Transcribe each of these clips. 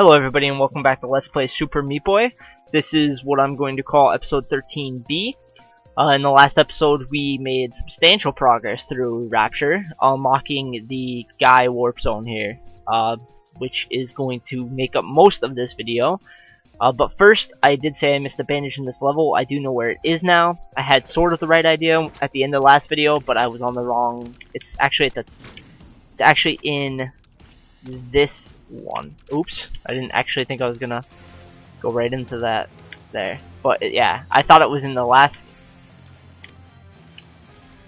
Hello everybody and welcome back to Let's Play Super Meat Boy. This is what I'm going to call episode 13B. In the last episode we made substantial progress through Rapture, unlocking the Guy Warp Zone here, which is going to make up most of this video. But first, I did say I missed the bandage in this level. I do know where it is now. I had sort of the right idea at the end of the last video, but I was on the wrong. It's actually in this one. Oops, I didn't actually think I was gonna go right into that there. But yeah, I thought it was in the last.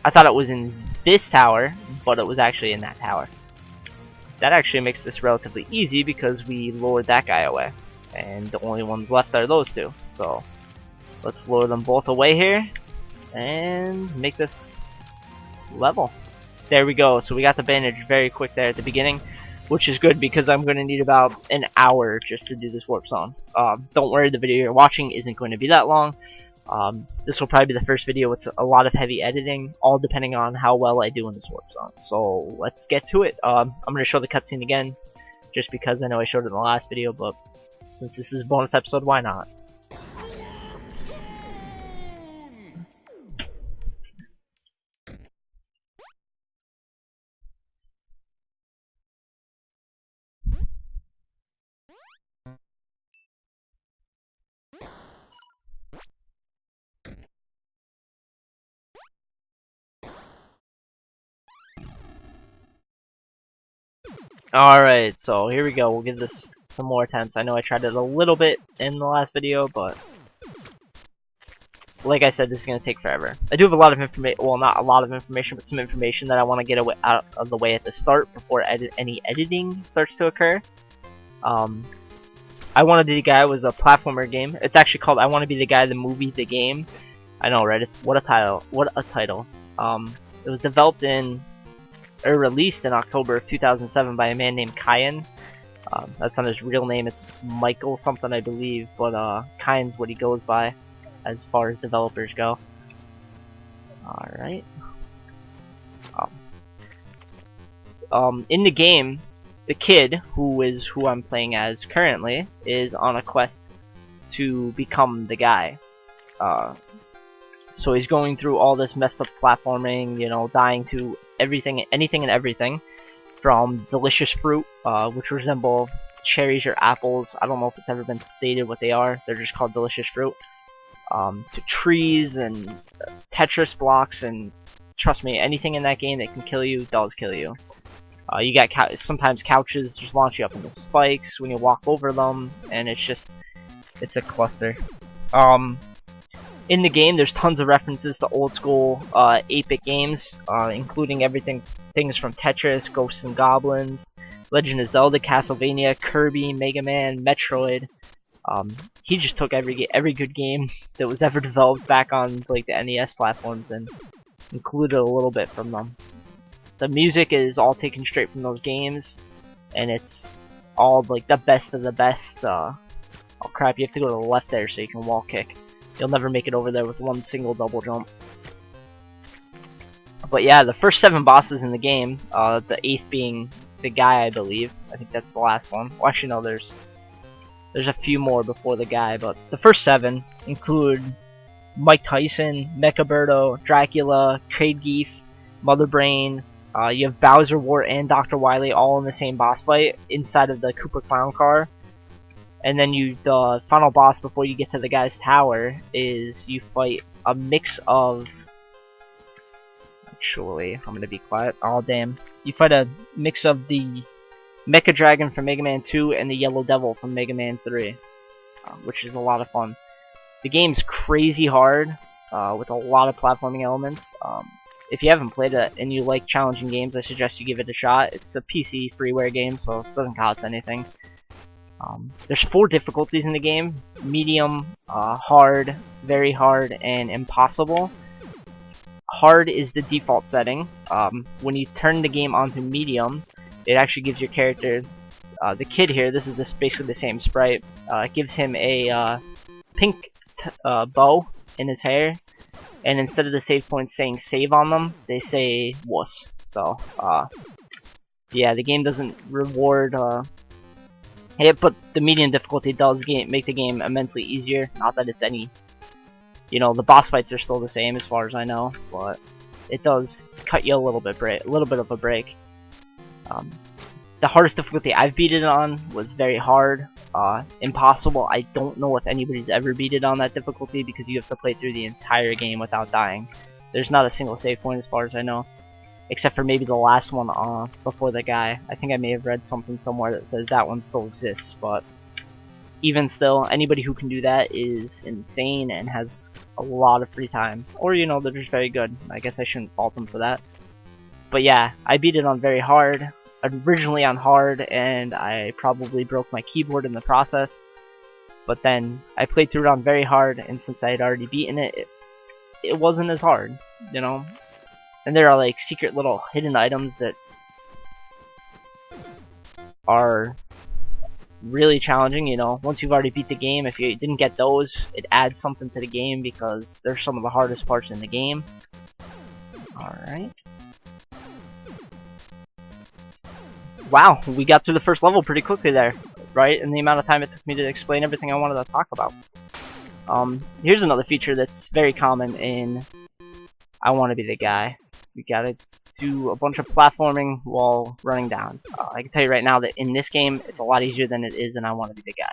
I thought it was in this tower, but it was actually in that tower. That actually makes this relatively easy because we lured that guy away, and the only ones left are those two. So let's lure them both away here and make this level. There we go. So we got the bandage very quick there at the beginning, which is good because I'm going to need about an hour just to do this warp zone. Don't worry, the video you're watching isn't going to be that long. This will probably be the first video with a lot of heavy editing, all depending on how well I do in this warp zone. So let's get to it. I'm going to show the cutscene again, just because I know I showed it in the last video, but since this is a bonus episode, why not? Alright, so here we go. We'll give this some more attempts. I know I tried it a little bit in the last video, but like I said, this is going to take forever. I do have a lot of information, well, not a lot of information, but some information that I want to get out of the way at the start before any editing starts to occur. I Want to Be the Guy was a platformer game. It's actually called I Want to Be the Guy, the movie, the game. I know, right? What a title. What a title. It was developed or released in October of 2007 by a man named Kyan. That's not his real name, it's Michael something I believe, but Kyan's what he goes by as far as developers go. Alright. In the game, the kid, who I'm playing as currently, is on a quest to become the guy. So he's going through all this messed up platforming, you know, dying to anything and everything, from delicious fruit, which resemble cherries or apples. I don't know if it's ever been stated what they are. They're just called delicious fruit. To trees and Tetris blocks, and trust me, anything in that game that can kill you does kill you. You got sometimes couches just launch you up into spikes when you walk over them, and it's a cluster. In the game, there's tons of references to old school 8-bit games, including things from Tetris, Ghosts and Goblins, Legend of Zelda, Castlevania, Kirby, Mega Man, Metroid. He just took every good game that was ever developed back on like the NES platforms and included a little bit from them. The music is all taken straight from those games, and it's all like the best of the best. Oh crap! You have to go to the left there so you can wall kick. You'll never make it over there with one single double jump. But yeah, the first 7 bosses in the game, the 8th being the guy, I believe. I think that's the last one. Well, actually, no, there's a few more before the guy, but the first 7 include Mike Tyson, Mechaberto, Dracula, Kraidgeef, Mother Brain. You have Bowser, Wart, and Dr. Wily all in the same boss fight inside of the Koopa Clown car. And then the final boss before you get to the guy's tower is you fight a mix of. Actually, I'm gonna be quiet. Oh damn! You fight a mix of the Mecha Dragon from Mega Man 2 and the Yellow Devil from Mega Man 3, which is a lot of fun. The game's crazy hard with a lot of platforming elements. If you haven't played it and you like challenging games, I suggest you give it a shot. It's a PC freeware game, so it doesn't cost anything. There's 4 difficulties in the game: medium, hard, very hard, and impossible. Hard is the default setting. When you turn the game onto medium, it actually gives your character, the kid here, this is basically the same sprite, it gives him a pink bow in his hair, and instead of the save points saying save on them, they say wuss. So, yeah, the game doesn't reward But the medium difficulty does make the game immensely easier. Not that it's any, you know, the boss fights are still the same as far as I know, but it does cut you a little bit of a break. The hardest difficulty I've beat it on was very hard, impossible. I don't know if anybody's ever beat it on that difficulty because you have to play through the entire game without dying. There's not a single save point as far as I know, except for maybe the last one before the guy. I think I may have read something somewhere that says that one still exists, but even still, anybody who can do that is insane and has a lot of free time. Or, you know, they're just very good. I guess I shouldn't fault them for that. But yeah, I beat it on very hard. Originally on hard, and I probably broke my keyboard in the process. But then I played through it on very hard, and since I had already beaten it, it wasn't as hard, you know? And there are like secret little hidden items that are really challenging, you know. Once you've already beat the game, if you didn't get those, it adds something to the game because they're some of the hardest parts in the game. Alright. Wow, we got through the first level pretty quickly there, right? In the amount of time it took me to explain everything I wanted to talk about. Here's another feature that's very common in I Want to Be the Guy. You gotta do a bunch of platforming while running down. I can tell you right now that in this game, it's a lot easier than it is in I Want to Be the Guy.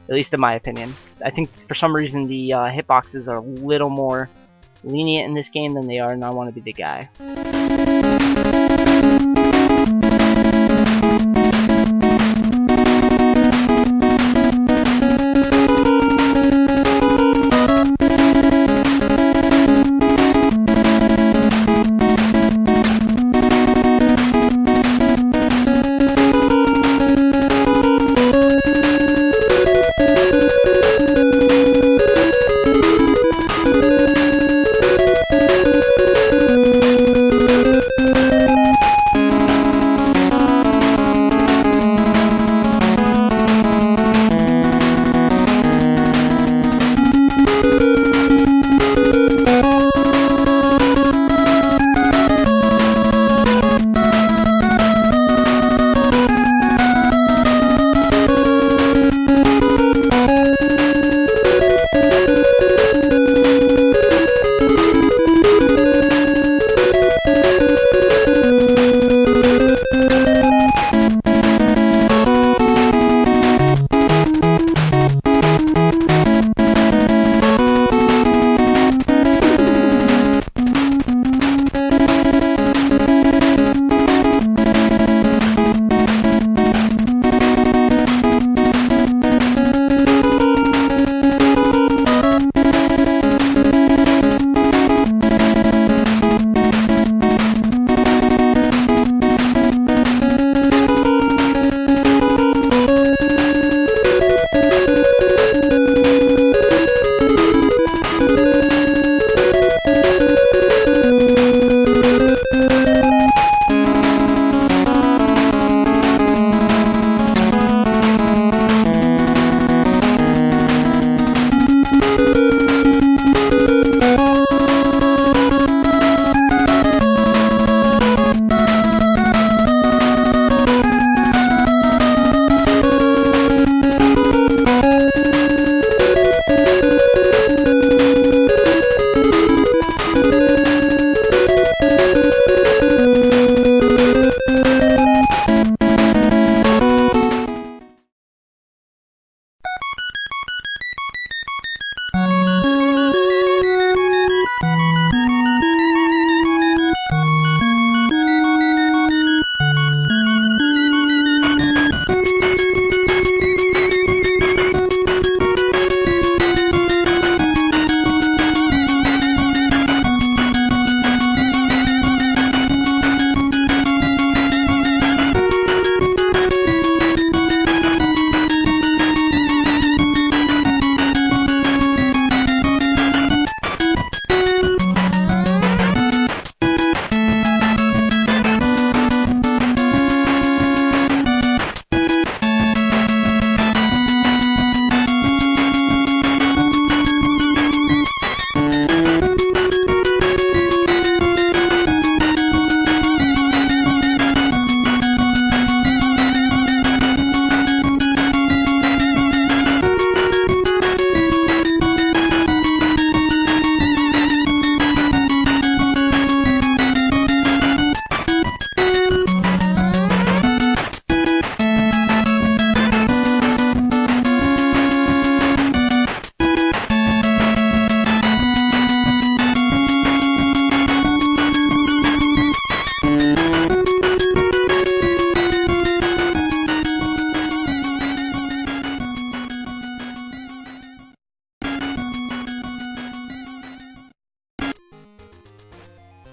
At least in my opinion. I think for some reason the hitboxes are a little more lenient in this game than they are in I Want to Be the Guy.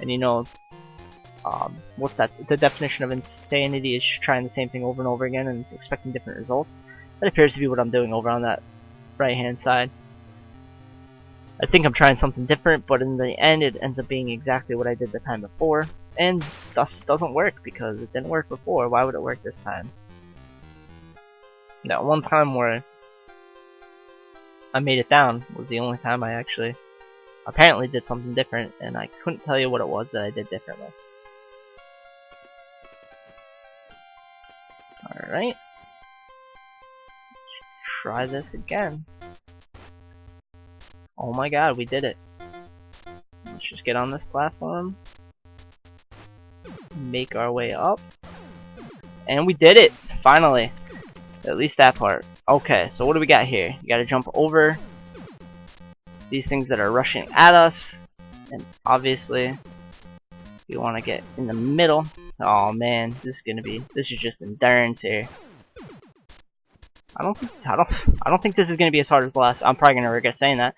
And you know, what's that? The definition of insanity is just trying the same thing over and over again and expecting different results. That appears to be what I'm doing over on that right hand side. I think I'm trying something different, but in the end it ends up being exactly what I did the time before, and thus it doesn't work because it didn't work before. Why would it work this time? That one time where I made it down was the only time I actually apparently did something different, and I couldn't tell you what it was that I did differently. Alright. Try this again. Oh my god, we did it. Let's just get on this platform. Make our way up. And we did it! Finally. At least that part. Okay, so what do we got here? You gotta jump over these things that are rushing at us. And obviously, you wanna get in the middle. Oh man, this is just endurance here. I don't think this is gonna be as hard as the last. I'm probably gonna regret saying that.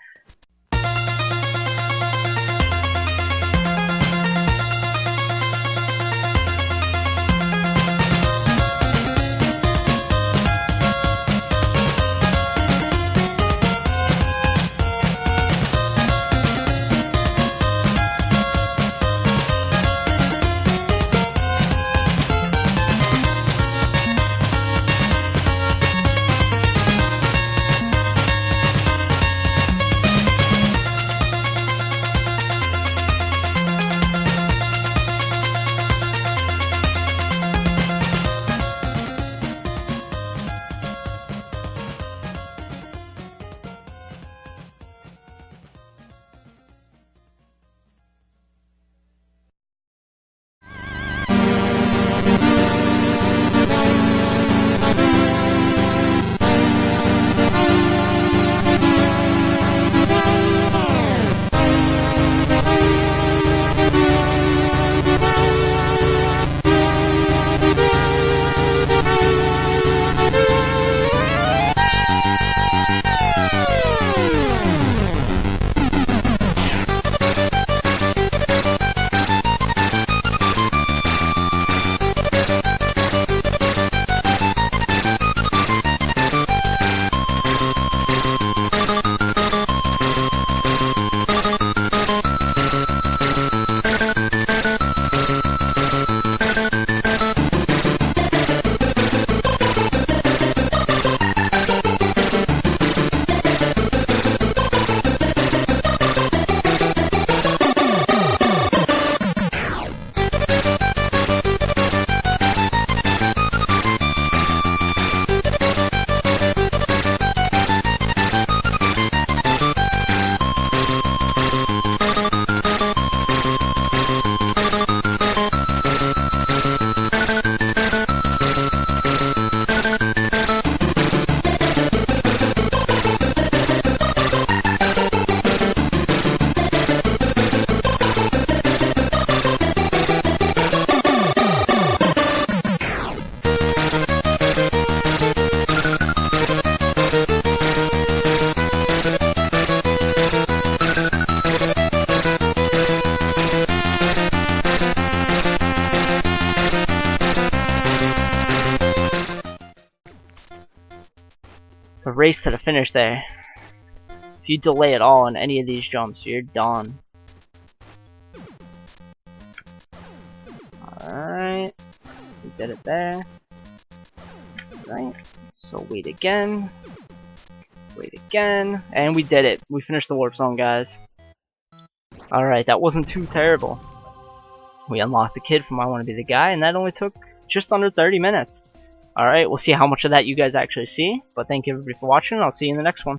It's a race to the finish there. If you delay at all on any of these jumps, you're done. Alright. We did it there. Right. So wait again. Wait again. And we did it. We finished the warp zone, guys. Alright, that wasn't too terrible. We unlocked the kid from I Want to Be the Guy, and that only took just under 30 minutes. Alright, we'll see how much of that you guys actually see. But thank you everybody for watching, and I'll see you in the next one.